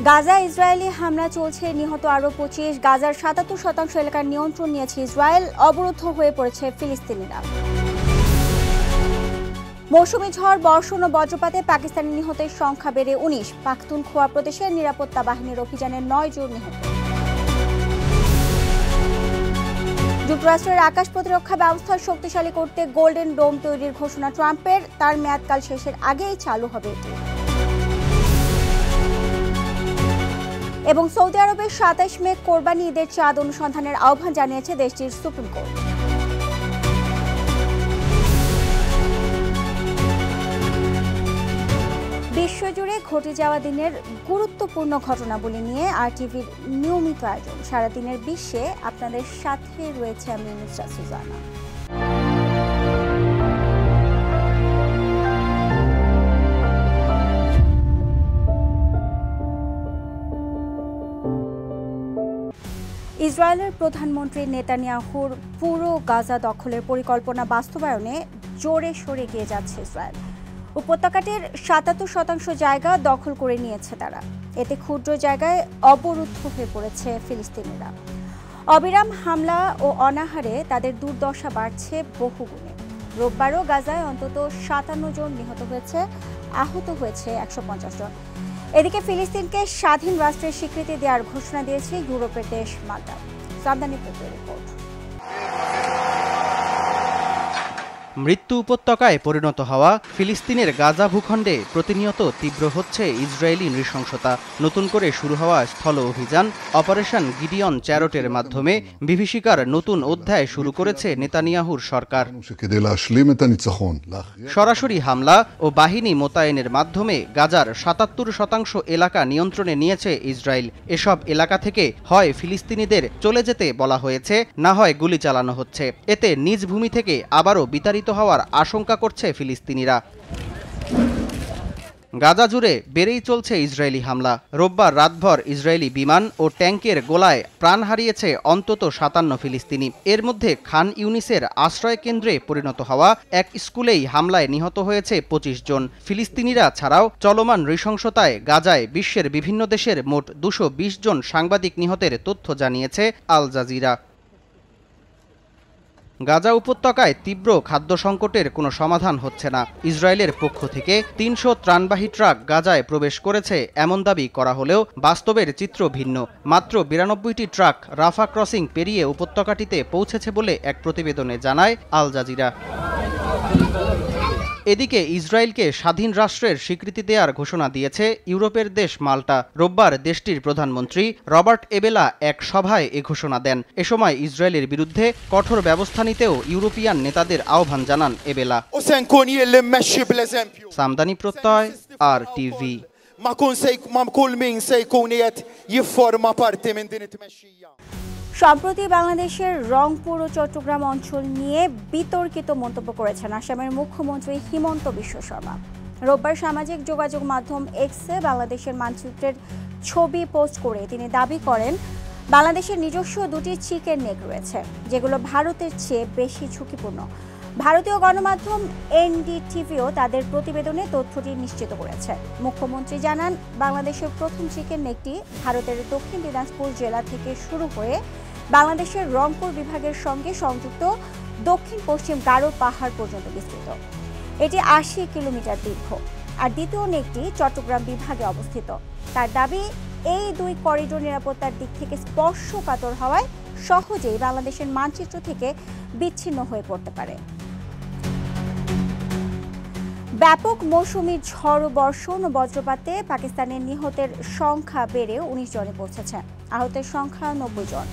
Gaza Israeli হামলা চলছে, নিহত আরও 25। গাজার ৭৭% এলাকার নিয়ন্ত্রণ নিয়েছে ইসরায়েল, অবরুদ্ধ হয়ে পড়েছে ফিলিস্তিনিরা। মৌসুমি ঝড়, বর্ষণ ও বজ্রপাতে পাকিস্তানি নিহতের সংখ্যা বেড়ে 19। পাখতুনখোয়া প্রদেশের নিরাপত্তা বাহিনীর অভিযানে 9 জন নিহত। যুক্তরাষ্ট্রের আকাশ প্রতিরক্ষা ব্যবস্থা শক্তিশালী করতে গোল্ডেন ডোম তৈরির ঘোষণা ট্রাম্পের। তার মেয়াদকাল শেষের আগেই চালু হবে এটি। এবং সৌদি আরবের 27 মে কোরবানি ঈদের চাঁদ অনুসন্ধানের আহ্বান জানিয়েছে দেশটির সুপ্রিম কোর্ট। বিশ্বজুড়ে ঘটে যাওয়া দিনের গুরুত্বপূর্ণ ঘটনাবলী নিয়ে RTVর নিয়মিত আয়োজন। সারাদিনের বিশ্বে আপনাদের সাথে রয়েছে আমি নুসরাত সুজানা। ইসরায়েলের প্রধানমন্ত্রী নেতানিয়াহুর পুরো গাজা দখলের পরিকল্পনা বাস্তবায়নে জোরে সরে এগিয়ে যাচ্ছে ইসরায়েল। উপত্যকাটির ৭৭% জায়গা দখল করে নিয়েছে তারা। এতে ক্ষুদ্র জায়গায় অবরুদ্ধ হয়ে পড়েছে ফিলিস্তিনিরা। অবিরাম হামলা ও অনাহারে তাদের দুর্দশা বাড়ছে বহুগুণে। রোববারও গাজায় অন্তত ৫৭ জন নিহত হয়েছে, আহত হয়েছে ১৫০ জন। এদিকে ফিলিস্তিনকে স্বাধীন রাষ্ট্রের স্বীকৃতি দেওয়ার ঘোষণা দিয়েছে ইউরোপের দেশ মাল্টা। সামদানি রিপোর্ট। মৃত্যু উপত্যকায় পরিণত হওয়া ফিলিস্তিনের গাজা ভূখণ্ডে প্রতিনিয়ত তীব্র হচ্ছে ইসরায়েলি নৃশংসতা। নতুন করে শুরু হওয়া স্থল অভিযান অপারেশন গিডিয়ন চ্যারটের মাধ্যমে বিভীষিকার নতুন অধ্যায় শুরু করেছে নেতানিয়াহুর সরকার। সরাসরি হামলা ও বাহিনী মোতায়েনের মাধ্যমে গাজার ৭৭% এলাকা নিয়ন্ত্রণে নিয়েছে ইসরায়েল। এসব এলাকা থেকে হয় ফিলিস্তিনিদের চলে যেতে বলা হয়েছে, না হয় গুলি চালানো হচ্ছে। এতে নিজ ভূমি থেকে আবারও বিতাড়িত হওয়ার আশঙ্কা করছে ফিলিস্তিনিরা। গাজা জুড়ে বেড়েই চলছে ইসরায়েলি হামলা। রোববার রাতভর ইসরায়েলি বিমান ও ট্যাঙ্কের গোলায় প্রাণ হারিয়েছে অন্তত ৫৭ ফিলিস্তিনি। এর মধ্যে খান ইউনিসের আশ্রয় কেন্দ্রে পরিণত হওয়া এক স্কুলেই হামলায় নিহত হয়েছে ২৫ জন। ফিলিস্তিনিরা ছাড়াও চলমান নৃশংসতায় গাজায় বিশ্বের বিভিন্ন দেশের মোট ২২০ জন সাংবাদিক নিহতের তথ্য জানিয়েছে আল জাজিরা। গাজা উপত্যকায় তীব্র খাদ্য সংকটের কোনো সমাধান হচ্ছে না। ইসরায়েলের পক্ষ থেকে ৩০০ ত্রাণবাহী ট্রাক গাজায় প্রবেশ করেছে এমন দাবি করা হলেও বাস্তবের চিত্র ভিন্ন। মাত্র ৯২টি ট্রাক রাফা ক্রসিং পেরিয়ে উপত্যকাটিতে পৌঁছেছে বলে এক প্রতিবেদনে জানায় আল জাজিরা। এদিকে ইসরায়েলকে স্বাধীন রাষ্ট্রের স্বীকৃতি দেওয়ার ঘোষণা দিয়েছে ইউরোপের দেশ মাল্টা। রোববার দেশটির প্রধানমন্ত্রী রবার্ট এবেলা এক সভায় এ ঘোষণা দেন। এ সময় ইসরায়েলের বিরুদ্ধে কঠোর ব্যবস্থা নিতেও ইউরোপিয়ান নেতাদের আহ্বান জানান এবেলা। সামদানি প্রত্যয়, RTV। সম্প্রতি বাংলাদেশের রংপুর ও চট্টগ্রাম অঞ্চল নিয়ে বিতর্কিত মন্তব্য করেছেন আসামের মুখ্যমন্ত্রী হিমন্ত বিশ্ব শর্মা। রোববার সামাজিক যোগাযোগ মাধ্যম এক্সে বাংলাদেশের মানচিত্রের ছবি পোস্ট করে তিনি দাবি করেন, বাংলাদেশের নিজস্ব 2টি চিকেন নেক রয়েছে, যেগুলো ভারতের চেয়ে বেশি ঝুঁকিপূর্ণ। ভারতীয় গণমাধ্যম NDTVও তাদের প্রতিবেদনে তথ্যটি নিশ্চিত করেছে। মুখ্যমন্ত্রী জানান, বাংলাদেশের প্রথম চিকেন নেকটি ভারতের দক্ষিণ দিনাজপুর জেলা থেকে শুরু হয়ে বাংলাদেশের রংপুর বিভাগের সঙ্গে সংযুক্ত দক্ষিণ পশ্চিম গারো পাহাড় পর্যন্ত বিস্তৃত। এটি ৮০ কিলোমিটার দীর্ঘ। আর দ্বিতীয় নেকটি চট্টগ্রাম বিভাগে অবস্থিত। তার দাবি, এই 2 করিডোর নিরাপত্তার দিক থেকে স্পর্শকাতর হওয়ায় সহজেই বাংলাদেশের মানচিত্র থেকে বিচ্ছিন্ন হয়ে পড়তে পারে। ব্যাপক মৌসুমি ঝড়, বর্ষণ ও বজ্রপাতে পাকিস্তানের নিহতের সংখ্যা বেড়ে 19 জনে পৌঁছেছে। আহতের সংখ্যা 90 জন।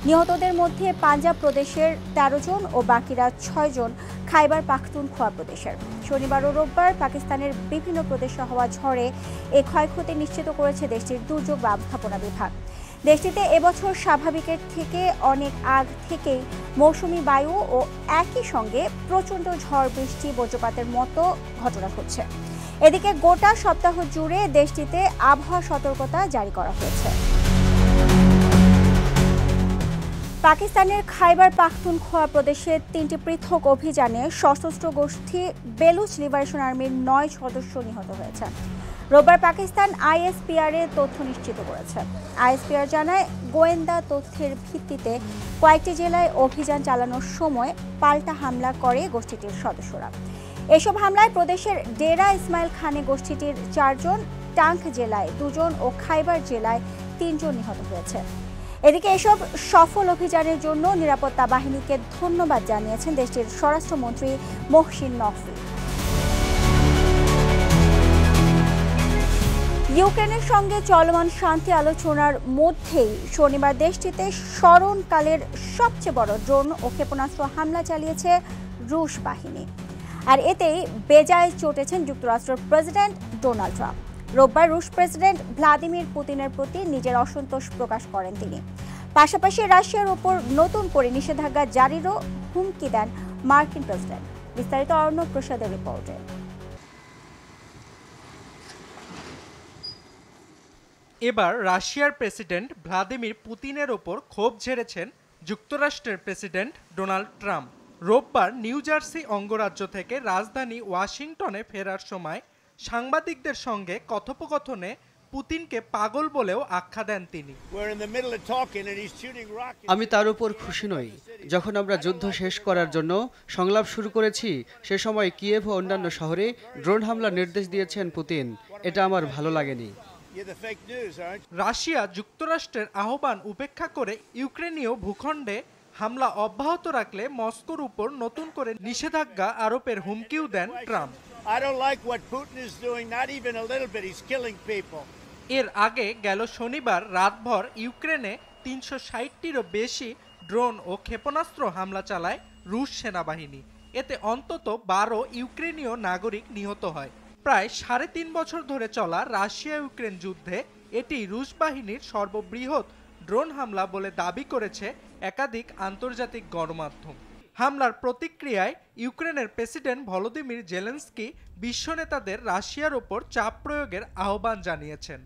নিহতদের মধ্যে পাঞ্জাব প্রদেশের 13 জন ও বাকিরা 6 জন খাইবার পাখতুনখোয়া প্রদেশের। শনিবার ও রোববার পাকিস্তানের বিভিন্ন প্রদেশে হওয়া ঝড়ে এ ক্ষয়ক্ষতি নিশ্চিত করেছে দেশটির দুর্যোগ ব্যবস্থাপনা বিভাগ। দেশটিতে এবছর স্বাভাবিকের থেকে অনেক আগ থেকেই মৌসুমি বায়ু ও একই সঙ্গে প্রচণ্ড ঝড়, বৃষ্টি, বজ্রপাতের মতো ঘটনা ঘটছে। এদিকে গোটা সপ্তাহ জুড়ে দেশটিতে আবহাওয়া সতর্কতা জারি করা হয়েছে। পাকিস্তানের খাইবার পাখতুনখোয়া প্রদেশে 3টি পৃথক অভিযানে সশস্ত্র গোষ্ঠী বেলুচ লিবারেশন আর্মির 9 সদস্য নিহত হয়েছে। রোববার পাকিস্তান আইএসপিআর এর তথ্য নিশ্চিত করেছে। আইএসপিআর জানায়, গোয়েন্দা তথ্যের ভিত্তিতে কয়েকটি জেলায় অভিযান চালানোর সময় পাল্টা হামলা করে গোষ্ঠীটির সদস্যরা। এসব হামলায় প্রদেশের ডেরা ইসমাইল খানে গোষ্ঠীটির 4 জন, টাঙ্ক জেলায় 2 জন ও খাইবার জেলায় 3 জন নিহত হয়েছে। এদিকে এসব সফল অভিযানের জন্য নিরাপত্তা বাহিনীকে ধন্যবাদ জানিয়েছেন দেশটির স্বরাষ্ট্রমন্ত্রী মোহসিন নকভি। ইউক্রেনের সঙ্গে চলমান শান্তি আলোচনার মধ্যেই শনিবার দেশটিতে স্মরণকালের সবচেয়ে বড় ড্রোন ও ক্ষেপণাস্ত্র হামলা চালিয়েছে রুশ বাহিনী। আর এতেই বেজায় চটেছেন যুক্তরাষ্ট্রের প্রেসিডেন্ট ডোনাল্ড ট্রাম্প। রোববার রুশ প্রেসিডেন্ট ভ্লাদিমির পুতিনের প্রতি নিজের অসন্তোষ প্রকাশ করেন তিনি। পাশাপাশি রাশিয়ার ওপর নতুন করে নিষেধাজ্ঞা জারিরও হুমকি দেন মার্কিন প্রেসিডেন্ট। বিস্তারিত অর্ণব প্রসাদের রিপোর্টে। এবার রাশিয়ার প্রেসিডেন্ট ভ্লাদিমির পুতিনের ওপর ক্ষোভ ঝেড়েছেন যুক্তরাষ্ট্রের প্রেসিডেন্ট ডোনাল্ড ট্রাম্প। রোববার নিউ জার্সি অঙ্গরাজ্য থেকে রাজধানী ওয়াশিংটনে ফেরার সময় সাংবাদিকদের সঙ্গে কথোপকথনে পুতিনকে পাগল বলেও আখ্যা দেন তিনি। আমি তার উপর খুশি নই। যখন আমরা যুদ্ধ শেষ করার জন্য সংলাপ শুরু করেছি, সে সময় কিয়েভ ও অন্যান্য শহরে ড্রোন হামলার নির্দেশ দিয়েছেন পুতিন। এটা আমার ভালো লাগেনি। রাশিয়া যুক্তরাষ্ট্রের আহ্বান উপেক্ষা করে ইউক্রেনীয় ভূখণ্ডে হামলা অব্যাহত রাখলে মস্কোর উপর নতুন করে নিষেধাজ্ঞা আরোপের হুমকিও দেন ট্রাম্প। এর আগে গেল শনিবার রাতভর ইউক্রেনে ৩৬০টিরও বেশি ড্রোন ও ক্ষেপণাস্ত্র হামলা চালায় রুশ সেনাবাহিনী। এতে অন্তত 12 ইউক্রেনীয় নাগরিক নিহত হয়। প্রায় 3.5 বছর ধরে চলা রাশিয়া ইউক্রেন যুদ্ধে এটি রুশ বাহিনীর সর্ববৃহৎ ড্রোন হামলা বলে দাবি করেছে একাধিক আন্তর্জাতিক গণমাধ্যম। হামলার প্রতিক্রিয়ায় ইউক্রেনের প্রেসিডেন্ট ভলোদিমির জেলেনস্কি বিশ্ব নেতাদের রাশিয়ার ওপর চাপ প্রয়োগের আহ্বান জানিয়েছেন।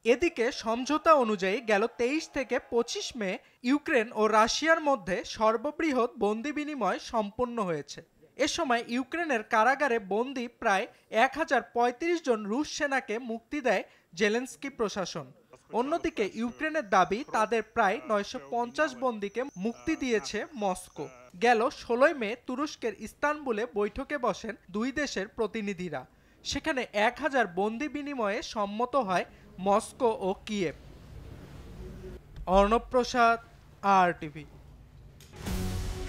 এদিকে সমঝোতা অনুযায়ী গেল 23 থেকে 25 মে ইউক্রেন ও রাশিয়ার মধ্যে সর্ববৃহৎ বন্দি বিনিময় সম্পন্ন হয়েছে। এ সময় ইউক্রেনের কারাগারে বন্দী প্রায় 1035 জন রুশ সেনাকে মুক্তি দেয় জেলেনস্কি প্রশাসন। অন্যদিকে ইউক্রেনের দাবি তাদের প্রায় 950 বন্দীকে মুক্তি দিয়েছে মস্কো। গেল 16 মে তুরস্কের ইস্তানবুলে বৈঠকে বসেন দুই দেশের প্রতিনিধিরা। সেখানে 1000 বন্দি বিনিময়ে সম্মত হয় মস্কো ও কিয়েভ। অর্ণব প্রসাদ, RTV।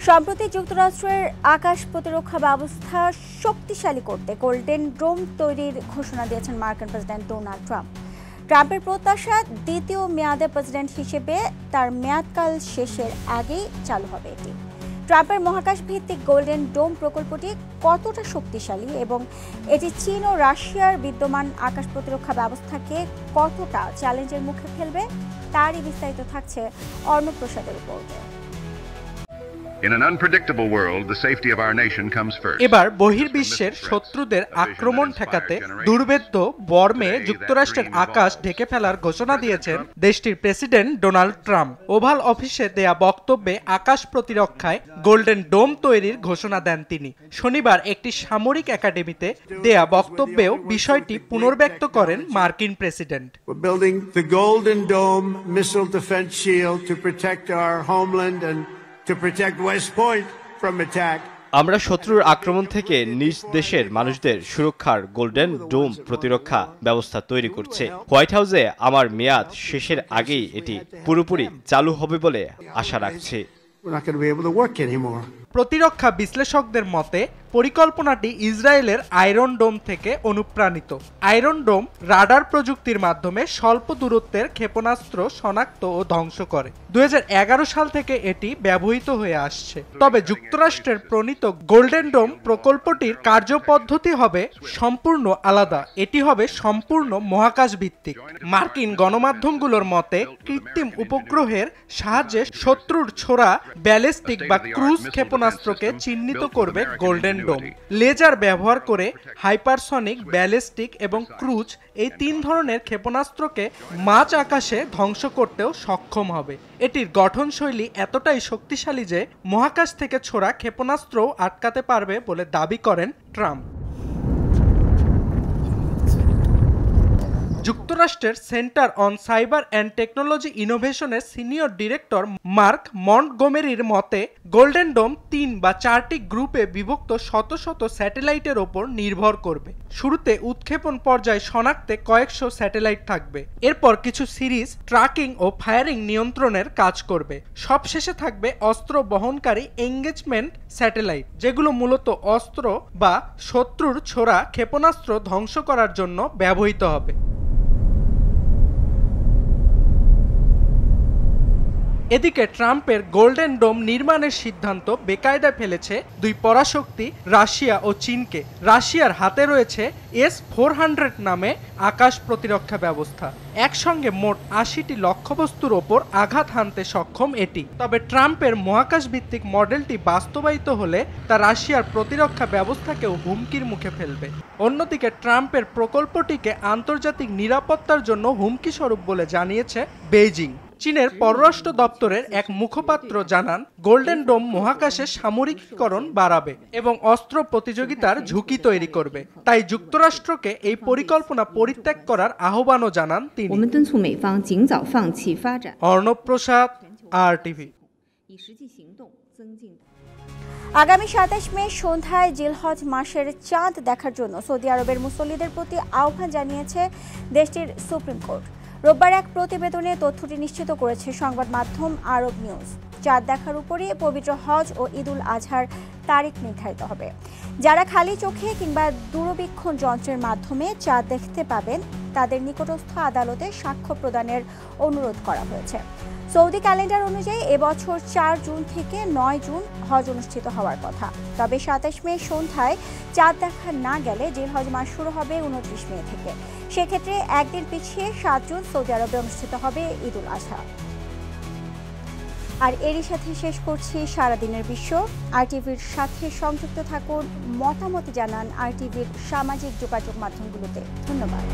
সম্প্রতি যুক্তরাষ্ট্রের আকাশ প্রতিরক্ষা ব্যবস্থা শক্তিশালী করতে গোল্ডেন ডোম তৈরির ঘোষণা দিয়েছেন মার্কিন প্রেসিডেন্ট ডোনাল্ড ট্রাম্প। ট্রাম্পের প্রত্যাশা, দ্বিতীয় মেয়াদে প্রেসিডেন্ট হিসেবে তার মেয়াদকাল শেষের আগেই চালু হবে এটি। ট্রাম্পের মহাকাশ ভিত্তিক গোল্ডেন ডোম প্রকল্পটি কতটা শক্তিশালী এবং এটি চীন ও রাশিয়ার বিদ্যমান আকাশ প্রতিরক্ষা ব্যবস্থাকে কতটা চ্যালেঞ্জের মুখে ফেলবে, তারই বিস্তারিত থাকছে অর্ণব প্রসাদের রিপোর্টে। In an unpredictable world, the safety of our nation comes first. এবার বহির্বিশ্বের শত্রুদের আক্রমণ ঠেকাতে দুর্ভেদ্য বর্মে যুক্তরাষ্ট্রের আকাশ ঢেকে ফেলার ঘোষণা দিয়েছেন দেশটির প্রেসিডেন্ট ডোনাল্ড ট্রাম্প। ওভাল অফিসে দেয়া বক্তব্যে আকাশ প্রতিরক্ষায় গোল্ডেন ডোম তৈরির ঘোষণা দেন তিনি। শনিবার একটি সামরিক একাডেমিতে দেয়া বক্তব্যেও বিষয়টি পুনর্ব্যক্ত করেন মার্কিন president. We're building the Golden Dome missile defense shield to protect our homeland and to protect West Point from attack. আমরা শত্রুর আক্রমণ থেকে নিজ দেশের মানুষদের সুরক্ষার গোল্ডেন ডোম প্রতিরক্ষা ব্যবস্থা তৈরি করছে। হোয়াইট হাউসে আমার মেয়াদ শেষের আগেই এটি পুরোপুরি চালু হবে বলে আশা রাখছি। We're not going to be able to work anymore. প্রতিরক্ষা বিশ্লেষকদের মতে পরিকল্পনাটি ইসরায়েলের আয়রন ডোম থেকে অনুপ্রাণিত। আয়রন ডোম রাডার প্রযুক্তির মাধ্যমে স্বল্প দূরত্বের ক্ষেপণাস্ত্র শনাক্ত ও ধ্বংস করে। 2011 সাল থেকে এটি ব্যবহৃত হয়ে আসছে। তবে যুক্তরাষ্ট্রের প্রণীত গোল্ডেন ডোম প্রকল্পটির কার্যপদ্ধতি হবে সম্পূর্ণ আলাদা। এটি হবে সম্পূর্ণ মহাকাশ ভিত্তিক। মার্কিন গণমাধ্যমগুলোর মতে কৃত্রিম উপগ্রহের সাহায্যে শত্রুর ছোড়া ব্যালিস্টিক বা ক্রুজ ক্ষেপণাস্ত্রকে চিহ্নিত করবে গোল্ডেন ডোম। লেজার ব্যবহার করে হাইপারসনিক, ব্যালিস্টিক এবং ক্রুজ এই 3 ধরনের ক্ষেপণাস্ত্রকে মাঝ আকাশে ধ্বংস করতেও সক্ষম হবে। এটির গঠনশৈলী এতটাই শক্তিশালী যে মহাকাশ থেকে ছোড়া ক্ষেপণাস্ত্রও আটকাতে পারবে বলে দাবি করেন ট্রাম্প। যুক্তরাষ্ট্রের center on cyber and technology ইনোভেশনের সিনিয়র ডিরেক্টর মার্ক মন্টগোমেরির মতে গোল্ডেন ডোম 3 বা 4টি গ্রুপে বিভক্ত শত শত স্যাটেলাইটের ওপর নির্ভর করবে। শুরুতে উৎক্ষেপণ পর্যায়ে শনাক্তে কয়েকশো স্যাটেলাইট থাকবে, এরপর কিছু সিরিজ ট্র্যাকিং ও ফায়ারিং নিয়ন্ত্রণের কাজ করবে, সবশেষে থাকবে অস্ত্র বহনকারী এঙ্গেজমেন্ট স্যাটেলাইট, যেগুলো মূলত অস্ত্র বা শত্রুর ছোড়া ক্ষেপণাস্ত্র ধ্বংস করার জন্য ব্যবহৃত হবে। এদিকে ট্রাম্পের গোল্ডেন ডোম নির্মাণের সিদ্ধান্ত বেকায়দায় ফেলেছে দুই পরাশক্তি রাশিয়া ও চীনকে। রাশিয়ার হাতে রয়েছে S-400 নামে আকাশ প্রতিরক্ষা ব্যবস্থা। একসঙ্গে মোট ৮০টি লক্ষ্যবস্তুর ওপর আঘাত হানতে সক্ষম এটি। তবে ট্রাম্পের মহাকাশ ভিত্তিক মডেলটি বাস্তবায়িত হলে তা রাশিয়ার প্রতিরক্ষা ব্যবস্থাকেও হুমকির মুখে ফেলবে। অন্যদিকে ট্রাম্পের প্রকল্পটিকে আন্তর্জাতিক নিরাপত্তার জন্য হুমকি স্বরূপ বলে জানিয়েছে বেইজিং। চীনের পররাষ্ট্র দপ্তরের এক মুখপাত্র জানান, গোল্ডেন ডোম মহাকাশে সামরিকীকরণ বাড়াবে এবং অস্ত্র প্রতিযোগিতার ঝুঁকি তৈরি করবে। তাই যুক্তরাষ্ট্রকে এই পরিকল্পনা পরিত্যাগ করার আহ্বানও জানান তিনি। অর্ণব প্রসাদ, RTV। আগামী ২৭ মে সন্ধ্যায় জিলহজ মাসের চাঁদ দেখার জন্য সৌদি আরবের মুসল্লিদের প্রতি আহ্বান জানিয়েছে দেশটির সুপ্রিম কোর্ট। রোববার এক প্রতিবেদনে তথ্যটি নিশ্চিত করেছে সংবাদ মাধ্যম আরব নিউজ। চাঁদ দেখার উপরই পবিত্র হজ ও ঈদুল আজহার তারিখ নির্ধারিত হবে। যারা খালি চোখে কিংবা দূরবীক্ষণ যন্ত্রের মাধ্যমে চাঁদ দেখতে পাবেন তাদের নিকটস্থ আদালতে সাক্ষ্য প্রদানের অনুরোধ করা হয়েছে। সৌদি ক্যালেন্ডার অনুযায়ী এবছর ৪ জুন থেকে ৯ জুন হজ অনুষ্ঠিত হওয়ার কথা। তবে ২৭ মে সন্ধ্যায় চাঁদ দেখা না গেলে জিলহজ মাস শুরু হবে ২৯ মে থেকে। সেক্ষেত্রে একদিন পিছিয়ে ৭ জুন সৌদি আরবে অনুষ্ঠিত হবে ঈদুল আজহা। আর এরই সাথে শেষ করছি সারাদিনের বিশ্ব। RTVর সাথে সংযুক্ত থাকুন, মতামত জানান RTVর সামাজিক যোগাযোগ মাধ্যমগুলোতে। ধন্যবাদ।